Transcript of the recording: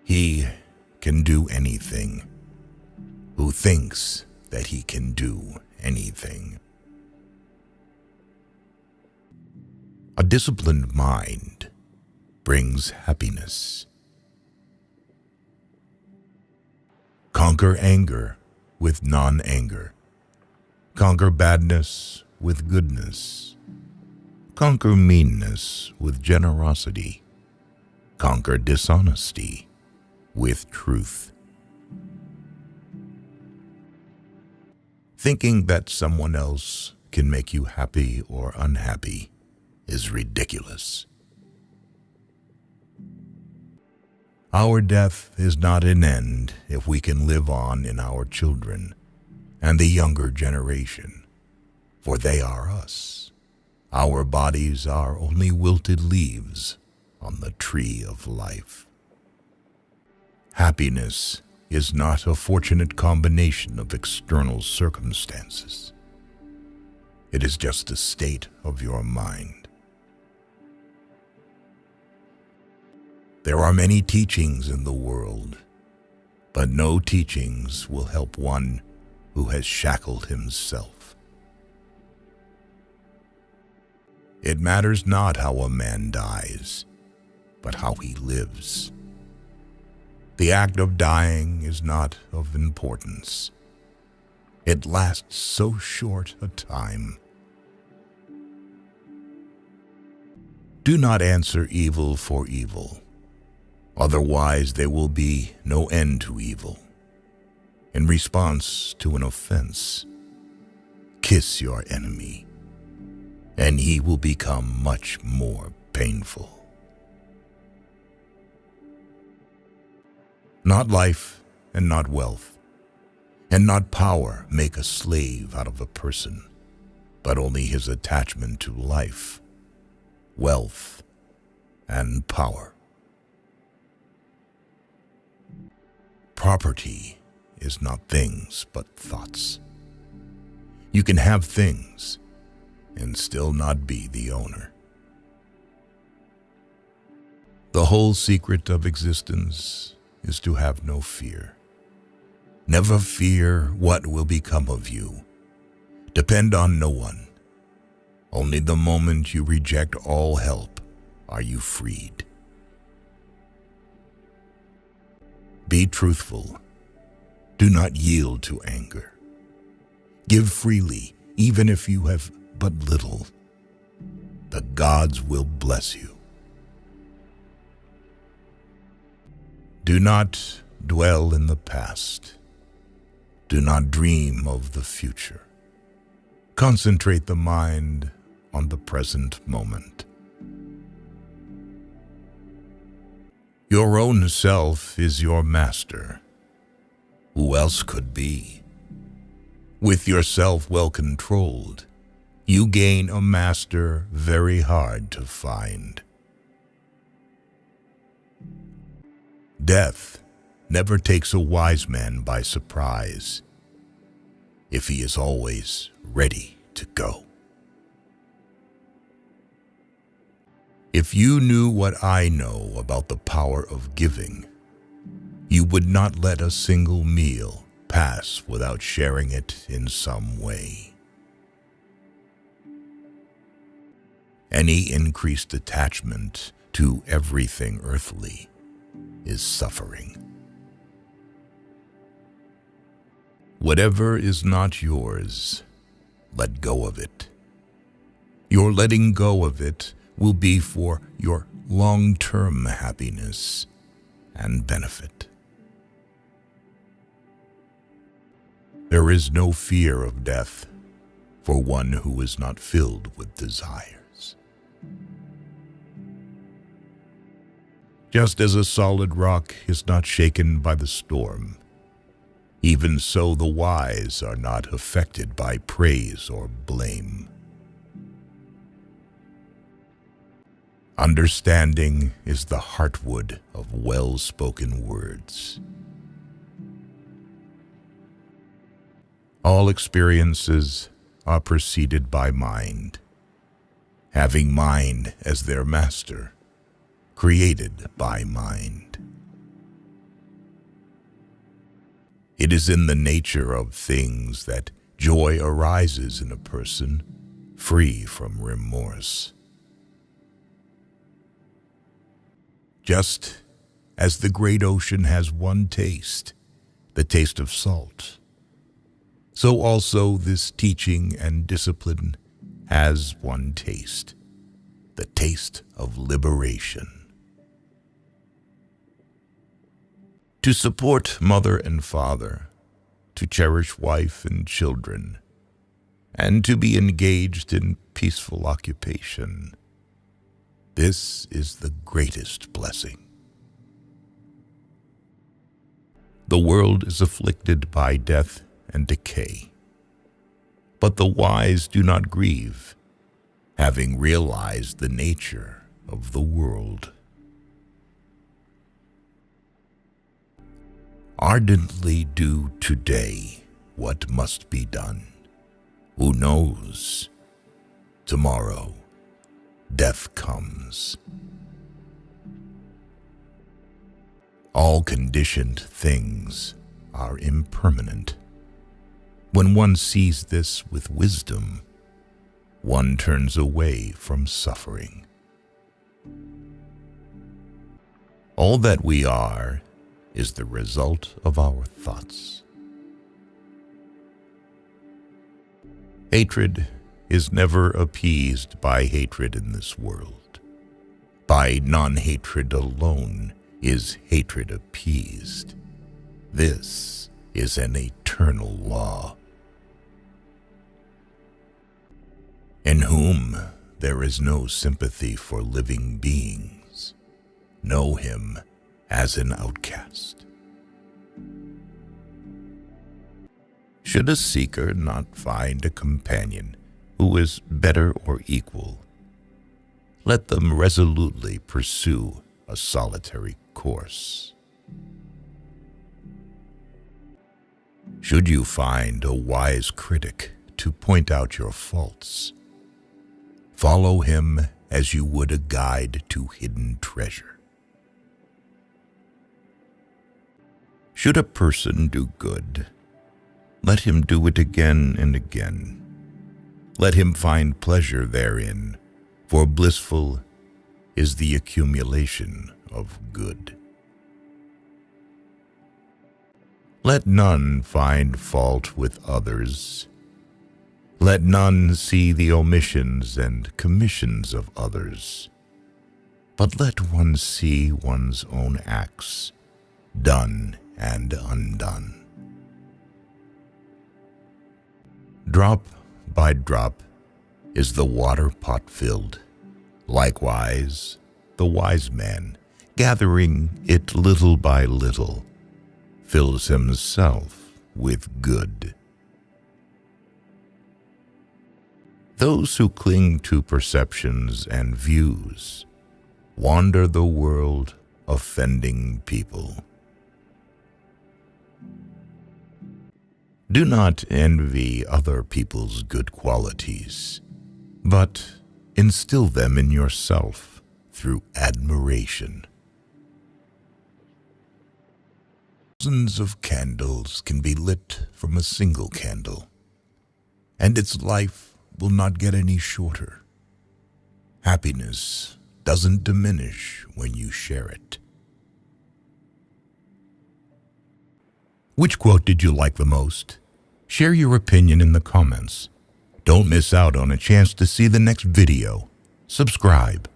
He can do anything who thinks that he can do anything. A disciplined mind brings happiness. Conquer anger with non-anger. Conquer badness with goodness. Conquer meanness with generosity. Conquer dishonesty with truth. Thinking that someone else can make you happy or unhappy is ridiculous. Our death is not an end if we can live on in our children and the younger generation, for they are us. Our bodies are only wilted leaves on the tree of life. Happiness is not a fortunate combination of external circumstances. It is just a state of your mind. There are many teachings in the world, but no teachings will help one who has shackled himself. It matters not how a man dies, but how he lives. The act of dying is not of importance. It lasts so short a time. Do not answer evil for evil. Otherwise, there will be no end to evil. In response to an offense, kiss your enemy, and he will become much more painful. Not life and not wealth, and not power make a slave out of a person, but only his attachment to life, wealth, and power. Property is not things, but thoughts. You can have things and still not be the owner. The whole secret of existence is to have no fear. Never fear what will become of you. Depend on no one. Only the moment you reject all help are you freed. Be truthful. Do not yield to anger. Give freely, even if you have but little. The gods will bless you. Do not dwell in the past. Do not dream of the future. Concentrate the mind on the present moment. Your own self is your master. Who else could be? With yourself well controlled, you gain a master very hard to find. Death never takes a wise man by surprise, if he is always ready to go. If you knew what I know about the power of giving, you would not let a single meal pass without sharing it in some way. Any increased attachment to everything earthly is suffering. Whatever is not yours, let go of it. Your letting go of it will be for your long-term happiness and benefit. There is no fear of death for one who is not filled with desires. Just as a solid rock is not shaken by the storm, even so the wise are not affected by praise or blame. Understanding is the heartwood of well-spoken words. All experiences are preceded by mind, having mind as their master, created by mind. It is in the nature of things that joy arises in a person, free from remorse. Just as the great ocean has one taste, the taste of salt, so also this teaching and discipline has one taste, the taste of liberation. To support mother and father, to cherish wife and children, and to be engaged in peaceful occupation, this is the greatest blessing. The world is afflicted by death and decay, but the wise do not grieve, having realized the nature of the world. Ardently do today what must be done. Who knows? Tomorrow, death comes. All conditioned things are impermanent. When one sees this with wisdom, one turns away from suffering. All that we are is the result of our thoughts. Hatred is never appeased by hatred in this world. By non-hatred alone is hatred appeased. This is an eternal law. In whom there is no sympathy for living beings, know him as an outcast. Should a seeker not find a companion who is better or equal, let them resolutely pursue a solitary course. Should you find a wise critic to point out your faults, follow him as you would a guide to hidden treasure. Should a person do good, let him do it again and again. Let him find pleasure therein, for blissful is the accumulation of good. Let none find fault with others. Let none see the omissions and commissions of others, but let one see one's own acts, done and undone. Drop by drop is the water pot filled. Likewise, the wise man, gathering it little by little, fills himself with good. Those who cling to perceptions and views wander the world offending people. Do not envy other people's good qualities, but instill them in yourself through admiration. Thousands of candles can be lit from a single candle, and its life will not get any shorter. Happiness doesn't diminish when you share it. Which quote did you like the most? Share your opinion in the comments. Don't miss out on a chance to see the next video. Subscribe.